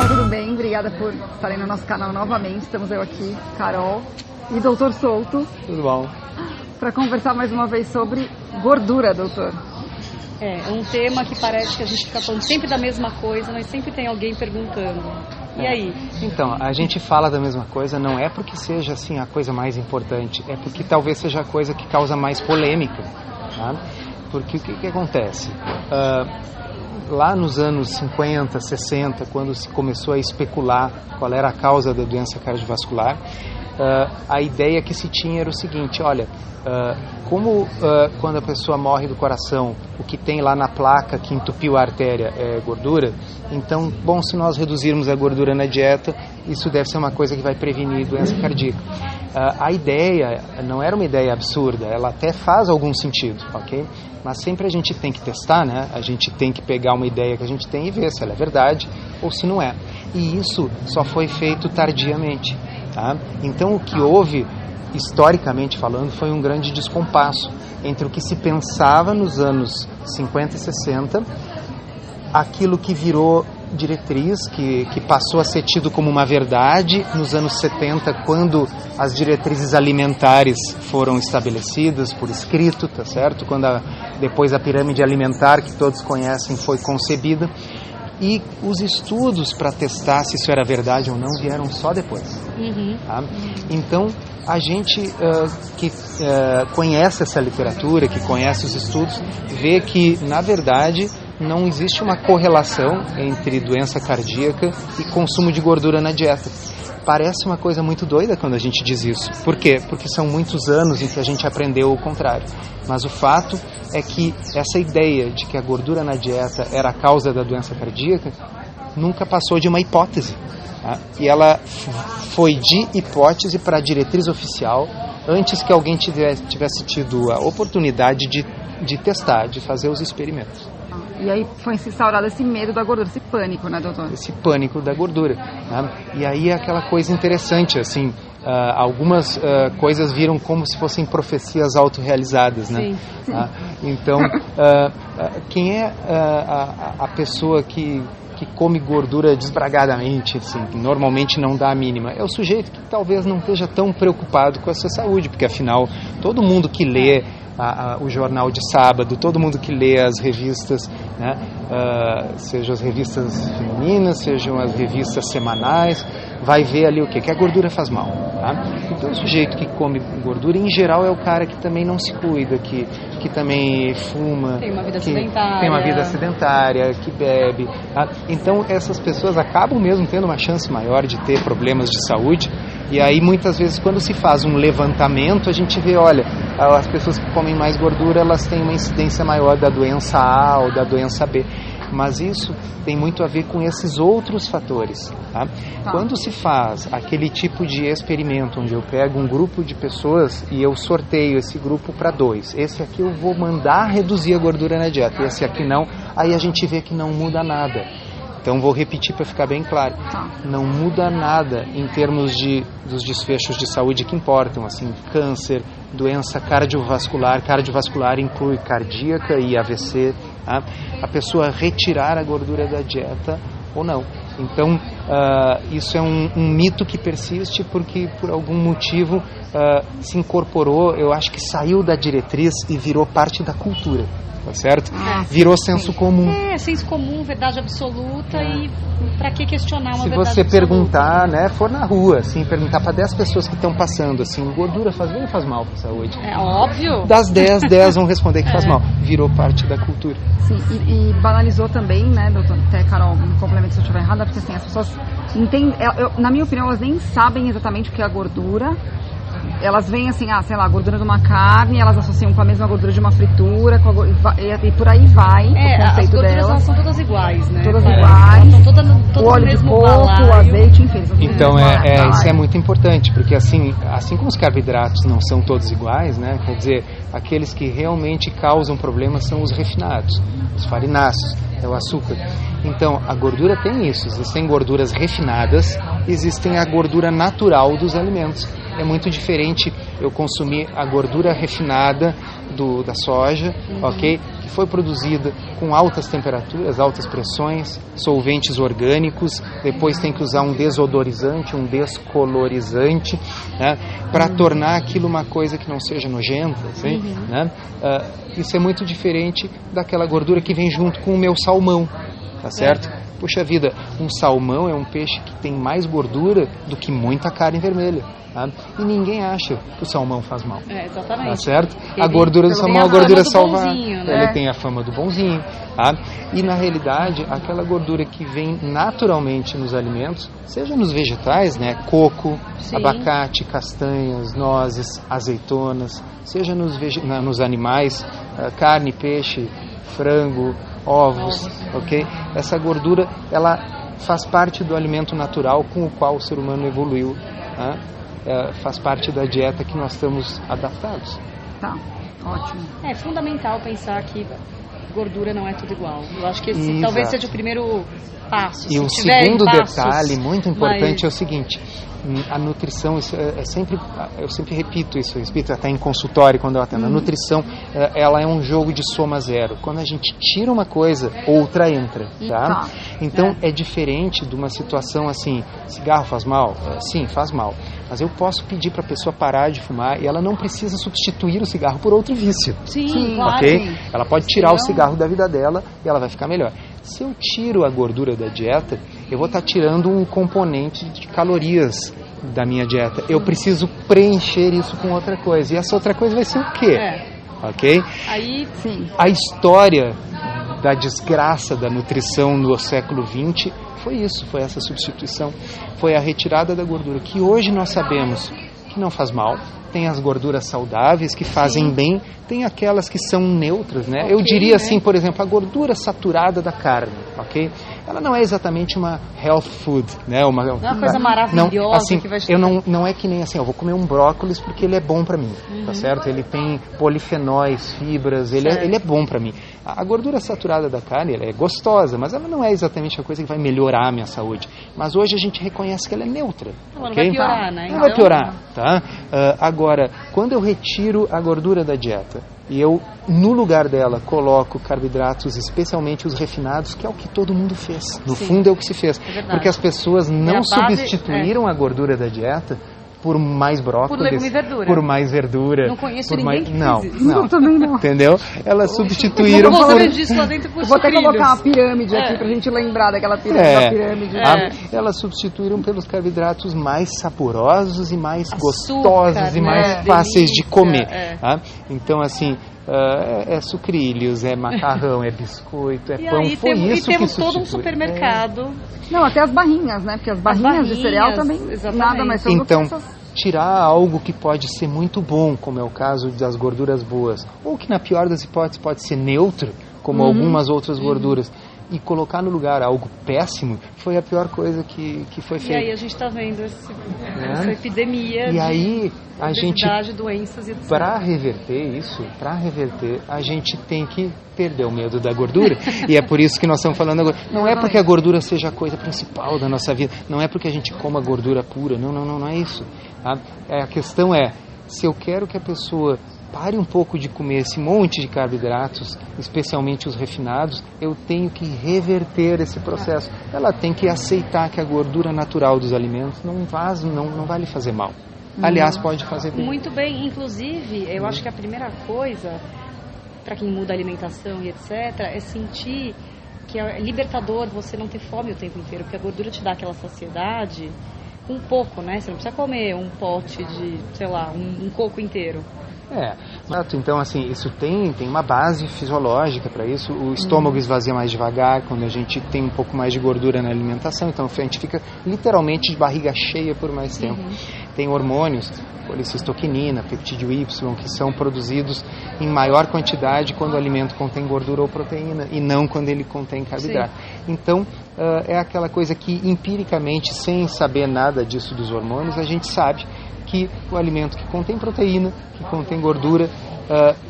pessoal, tudo bem? Obrigada por estarem no nosso canal novamente. Estamos eu aqui, Carol e Doutor Souto. Tudo bom? Para conversar mais uma vez sobre gordura, doutor. É um tema que parece que a gente fica falando sempre da mesma coisa, mas sempre tem alguém perguntando. E aí? Então, a gente fala da mesma coisa, não é porque seja assim a coisa mais importante, é porque talvez seja a coisa que causa mais polêmica, tá? Porque o que acontece? Lá nos anos 50, 60, quando se começou a especular qual era a causa da doença cardiovascular, a ideia que se tinha era o seguinte: olha, quando a pessoa morre do coração, o que tem lá na placa que entupiu a artéria é gordura, então, bom, se nós reduzirmos a gordura na dieta, isso deve ser uma coisa que vai prevenir doença cardíaca. A ideia não era uma ideia absurda, ela até faz algum sentido, ok? Mas sempre a gente tem que testar, né? A gente tem que pegar uma ideia que a gente tem e ver se ela é verdade ou se não é. E isso só foi feito tardiamente, tá? Então, o que houve, historicamente falando, foi um grande descompasso entre o que se pensava nos anos 50 e 60, aquilo que virou diretriz, que passou a ser tido como uma verdade nos anos 70, quando as diretrizes alimentares foram estabelecidas por escrito, tá certo? Quando depois a pirâmide alimentar, que todos conhecem, foi concebida. E os estudos para testar se isso era verdade ou não vieram só depois. Tá? Então, a gente que conhece essa literatura, que conhece os estudos, vê que, na verdade, não existe uma correlação entre doença cardíaca e consumo de gordura na dieta. Parece uma coisa muito doida quando a gente diz isso. Por quê? Porque são muitos anos em que a gente aprendeu o contrário. Mas o fato é que essa ideia de que a gordura na dieta era a causa da doença cardíaca nunca passou de uma hipótese. Tá? E ela foi de hipótese para diretriz oficial antes que alguém tivesse tido a oportunidade de testar, de fazer os experimentos. E aí foi instaurado esse medo da gordura, esse pânico, né, doutor? Esse pânico da gordura. Né? E aí é aquela coisa interessante, assim, algumas coisas viram como se fossem profecias autorrealizadas, né? Sim. Então, quem é a pessoa que come gordura desbragadamente, assim, que normalmente não dá a mínima? É o sujeito que talvez não esteja tão preocupado com a sua saúde, porque afinal, todo mundo que lê o jornal de sábado, todo mundo que lê as revistas, né, sejam as revistas femininas, sejam as revistas semanais, vai ver ali o quê? Que a gordura faz mal. Tá? Então o sujeito que come gordura, em geral, é o cara que também não se cuida, que também fuma, tem uma vida sedentária, que bebe. Tá? Então essas pessoas acabam mesmo tendo uma chance maior de ter problemas de saúde. E aí muitas vezes quando se faz um levantamento, a gente vê, olha, as pessoas que comem mais gordura, elas têm uma incidência maior da doença A ou da doença B. Mas isso tem muito a ver com esses outros fatores. Tá? Quando se faz aquele tipo de experimento, onde eu pego um grupo de pessoas e eu sorteio esse grupo para 2, esse aqui eu vou mandar reduzir a gordura na dieta, esse aqui não, aí a gente vê que não muda nada. Então vou repetir para ficar bem claro, não muda nada em termos dos desfechos de saúde que importam, assim, câncer, doença cardiovascular inclui cardíaca e AVC, tá? A pessoa retirar a gordura da dieta ou não. Então isso é um mito que persiste porque por algum motivo se incorporou, eu acho que saiu da diretriz e virou parte da cultura. Tá certo? Virou senso comum. Senso comum, verdade absoluta. E para que questionar uma verdade absoluta? Se você perguntar, né, for na rua, assim, perguntar para 10 pessoas que estão passando, assim, gordura faz bem ou faz mal para a saúde? É óbvio. Das 10 vão responder que faz mal. Virou parte da cultura. Sim, e banalizou também, né, doutor? Até, Carol, me complemento se eu estiver errada, porque assim, as pessoas entendem, na minha opinião, elas nem sabem exatamente o que é a gordura. Elas veem assim, sei lá, a gordura de uma carne, elas associam com a mesma gordura de uma fritura, e por aí vai o conceito as gorduras delas. Elas são todas iguais, né? Todas iguais. Elas são todas o óleo no mesmo de coco, balaio. o azeite, enfim. Então isso é muito importante, porque assim como os carboidratos não são todos iguais, né? Quer dizer, aqueles que realmente causam problemas são os refinados, os farináceos, é o açúcar. Então, a gordura tem isso, existem gorduras refinadas, existem a gordura natural dos alimentos. É muito diferente eu consumir a gordura refinada da soja, ok? Que foi produzida com altas temperaturas, altas pressões, solventes orgânicos, depois tem que usar um desodorizante, um descolorizante, né, para tornar aquilo uma coisa que não seja nojenta, assim, né? Isso é muito diferente daquela gordura que vem junto com o meu salmão, tá certo? Puxa vida, um salmão é um peixe que tem mais gordura do que muita carne vermelha. Tá? E ninguém acha que o salmão faz mal. Exatamente. Tá certo? A gordura do salmão é a gordura salvada. Né? Ele tem a fama do bonzinho. Tá? E na realidade, aquela gordura que vem naturalmente nos alimentos, seja nos vegetais, né? Coco, abacate, castanhas, nozes, azeitonas, seja nos animais, carne, peixe, frango, ovos, ok? Essa gordura, ela faz parte do alimento natural com o qual o ser humano evoluiu, tá? Faz parte da dieta que nós estamos adaptados. Tá, ótimo. É fundamental pensar que gordura não é tudo igual. Eu acho que esse talvez seja o primeiro passo. E um segundo detalhe muito importante é o seguinte: a nutrição, eu sempre repito isso, eu repito até em consultório quando eu atendo. A nutrição, ela é um jogo de soma zero. Quando a gente tira uma coisa, outra entra, tá? Então é diferente de uma situação assim, cigarro faz mal? Sim, faz mal. Mas eu posso pedir para a pessoa parar de fumar e ela não precisa substituir o cigarro por outro vício. Sim, claro. Ok? Ela pode tirar o cigarro da vida dela e ela vai ficar melhor. Se eu tiro a gordura da dieta, eu vou estar tirando um componente de calorias da minha dieta. Eu preciso preencher isso com outra coisa. E essa outra coisa vai ser o quê? Ok? Aí, sim. A história da desgraça da nutrição no século XX foi isso, foi essa substituição, foi a retirada da gordura, que hoje nós sabemos que não faz mal. Tem as gorduras saudáveis que fazem bem, tem aquelas que são neutras, né? Eu diria assim, por exemplo, a gordura saturada da carne, ok? Ela não é exatamente uma health food, né? Uma coisa maravilhosa não, assim, que vai te... não é que nem assim, eu vou comer um brócolis porque ele é bom para mim, tá certo? Ele tem polifenóis, fibras, ele é bom para mim. A gordura saturada da carne, ela é gostosa, mas ela não é exatamente a coisa que vai melhorar a minha saúde. Mas hoje a gente reconhece que ela é neutra. Ela não vai piorar, né? Não vai piorar, tá? Agora, quando eu retiro a gordura da dieta e eu, no lugar dela, coloco carboidratos, especialmente os refinados, que é o que todo mundo fez. No fundo é o que se fez. Porque as pessoas não substituíram a gordura da dieta por mais brócolis, por legume e verdura. Por mais verdura. Não conheço ninguém que fez isso. Não, também não. Entendeu? Elas substituíram por... Vou até colocar uma pirâmide aqui pra gente lembrar daquela pirâmide. Elas substituíram pelos carboidratos mais saborosos e mais gostosos e mais fáceis de comer. Então, assim... é sucrilhos, é macarrão, é biscoito, é pão. Foi isso que temos todo um supermercado. Não, até as barrinhas, né? Porque as barrinhas de cereal também nada mais são do que essas... tirar algo que pode ser muito bom, como é o caso das gorduras boas, ou que na pior das hipóteses pode ser neutro, como algumas outras gorduras, e colocar no lugar algo péssimo, foi a pior coisa que foi feita. E aí a gente está vendo essa epidemia de doenças e etc. Para reverter isso, a gente tem que perder o medo da gordura. E é por isso que nós estamos falando agora. Não é porque a gordura seja a coisa principal da nossa vida, não é porque a gente coma gordura pura, não é isso. Tá? A questão é, se eu quero que a pessoa pare um pouco de comer esse monte de carboidratos, especialmente os refinados, eu tenho que reverter esse processo. Ela tem que aceitar que a gordura natural dos alimentos não vai lhe fazer mal. Aliás, pode fazer bem. Muito bem. Inclusive, eu acho que a primeira coisa, para quem muda a alimentação e etc., é sentir que é libertador você não ter fome o tempo inteiro, porque a gordura te dá aquela saciedade um pouco, né? Você não precisa comer um pote de, sei lá, um coco inteiro. Exato. Então, assim, isso tem uma base fisiológica para isso. O estômago esvazia mais devagar quando a gente tem um pouco mais de gordura na alimentação. Então, a gente fica literalmente de barriga cheia por mais tempo. Tem hormônios, colicistoquinina, peptídeo Y, que são produzidos em maior quantidade quando o alimento contém gordura ou proteína e não quando ele contém carboidrato. Então, é aquela coisa que empiricamente, sem saber nada disso dos hormônios, a gente sabe que o alimento que contém proteína, que contém gordura,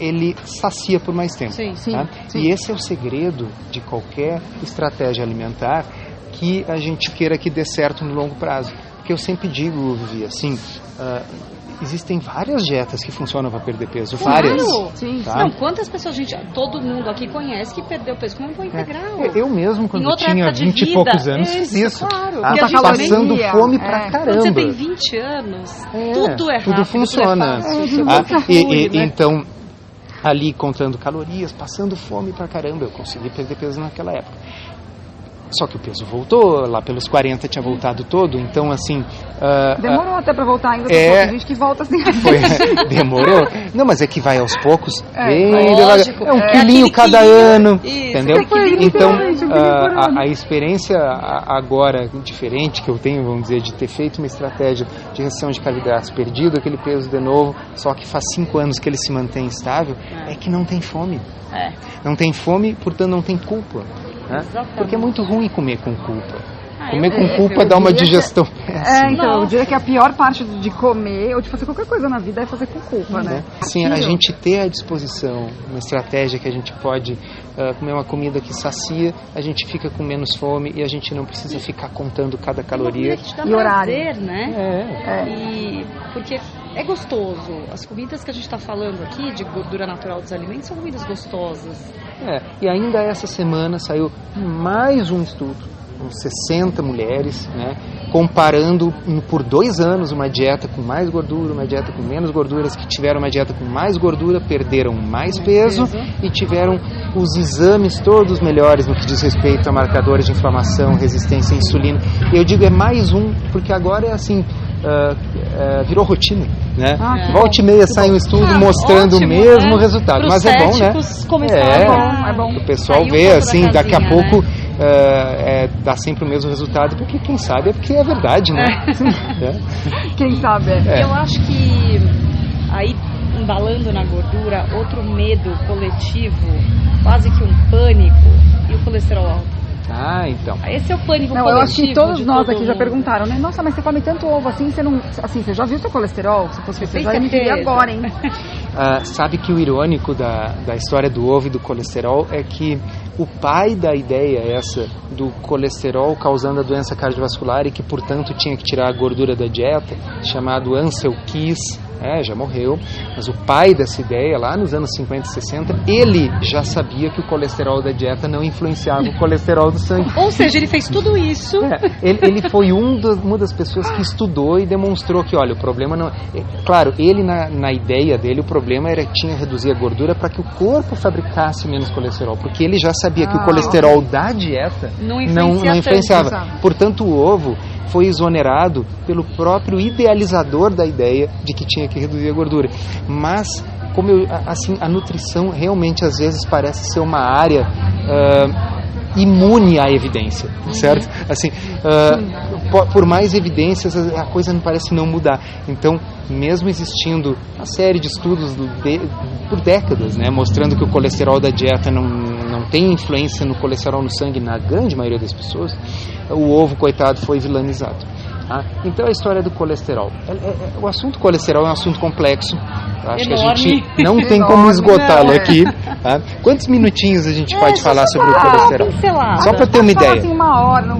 ele sacia por mais tempo. Sim. E esse é o segredo de qualquer estratégia alimentar que a gente queira que dê certo no longo prazo. Porque eu sempre digo, Vivi, assim, existem várias dietas que funcionam para perder peso, Claro. várias. Sim. Tá? Não, quantas pessoas, gente, todo mundo aqui conhece que perdeu peso com um pão integral. Eu mesmo, quando Em eu outra tinha época de 20 e vida, poucos anos, fiz isso, isso. claro. Tá? E a gente Passando também- fome pra caramba. Quando você tem 20 anos, tudo é rápido, tudo funciona. tudo é fácil, Ah, tudo flui, né? Então, ali contando calorias, passando fome pra caramba, eu consegui perder peso naquela época. Só que o peso voltou, lá pelos 40 tinha voltado todo, então assim... Demorou até pra voltar ainda, tem gente que volta assim. Demorou? Não, mas é que vai aos poucos, bem lógico. devagar. É um É quilinho aquele cada quilinho, ano, isso, entendeu? aquele Então, quilinho a experiência agora diferente que eu tenho, vamos dizer, de ter feito uma estratégia de restrição de carboidratos, perdido aquele peso de novo, só que faz 5 anos que ele se mantém estável, é que não tem fome. Não tem fome, portanto não tem culpa. Né? Porque é muito ruim comer com culpa. Comer com culpa dá uma digestão péssima. Então, eu diria que a pior parte de comer ou de fazer qualquer coisa na vida é fazer com culpa, né? Sim, a gente ter à disposição uma estratégia que a gente pode comer uma comida que sacia, a gente fica com menos fome e a gente não precisa ficar contando cada caloria. Que te dá E horário. prazer, né? E porque é gostoso. As comidas que a gente está falando aqui, de gordura natural dos alimentos, são comidas gostosas. E ainda essa semana saiu mais um estudo, com 60 mulheres, né, comparando por 2 anos uma dieta com mais gordura, uma dieta com menos gorduras, que tiveram uma dieta com mais gordura, perderam mais peso e tiveram os exames todos melhores no que diz respeito a marcadores de inflamação, resistência à insulina. Eu digo é mais um, porque agora é assim, virou rotina, né? Volta e meia sai um estudo mostrando ótimo, o mesmo né? resultado, Pros mas é bom, né? É bom. O pessoal Saiu um vê pouco assim, da daqui a casinha, pouco dá sempre o mesmo resultado, porque quem sabe é porque é verdade, né? Quem sabe Eu acho que aí, embalando na gordura, outro medo coletivo, quase que um pânico, e o colesterol alto. Então. Esse é o pânico Não, coletivo. eu acho que todos de nós todo aqui já mundo. perguntaram, né? Nossa, mas você come tanto ovo assim, você não. Assim, você já viu seu colesterol? Se fosse você, tem já me diria certeza? agora, hein? Sabe que o irônico da história do ovo e do colesterol é que o pai da ideia essa do colesterol causando a doença cardiovascular e que, portanto, tinha que tirar a gordura da dieta, chamado Ansel Keys, já morreu, mas o pai dessa ideia, lá nos anos 50 e 60, ele já sabia que o colesterol da dieta não influenciava o colesterol do sangue. Ou seja, ele fez tudo isso. Ele foi uma das pessoas que estudou e demonstrou que, olha, o problema não... Claro, ele na ideia dele, o problema era que tinha que reduzir a gordura para que o corpo fabricasse menos colesterol, porque ele já sabia que o colesterol da dieta não influenciava. tanto. Portanto, o ovo foi exonerado pelo próprio idealizador da ideia de que tinha que reduzir a gordura. Mas, a nutrição realmente às vezes parece ser uma área imune à evidência, certo? Assim, por mais evidências, a coisa não parece não mudar. Então, mesmo existindo uma série de estudos por décadas, né, mostrando que o colesterol da dieta não tem influência no colesterol no sangue na grande maioria das pessoas, o ovo, coitado, foi vilanizado. Então, a história do colesterol. O assunto colesterol é um assunto complexo. Eu acho que a gente não tem como esgotá-lo aqui. Quantos minutinhos a gente pode falar sobre o colesterol? Só para ter uma ideia. Assim, 1 hora. Não...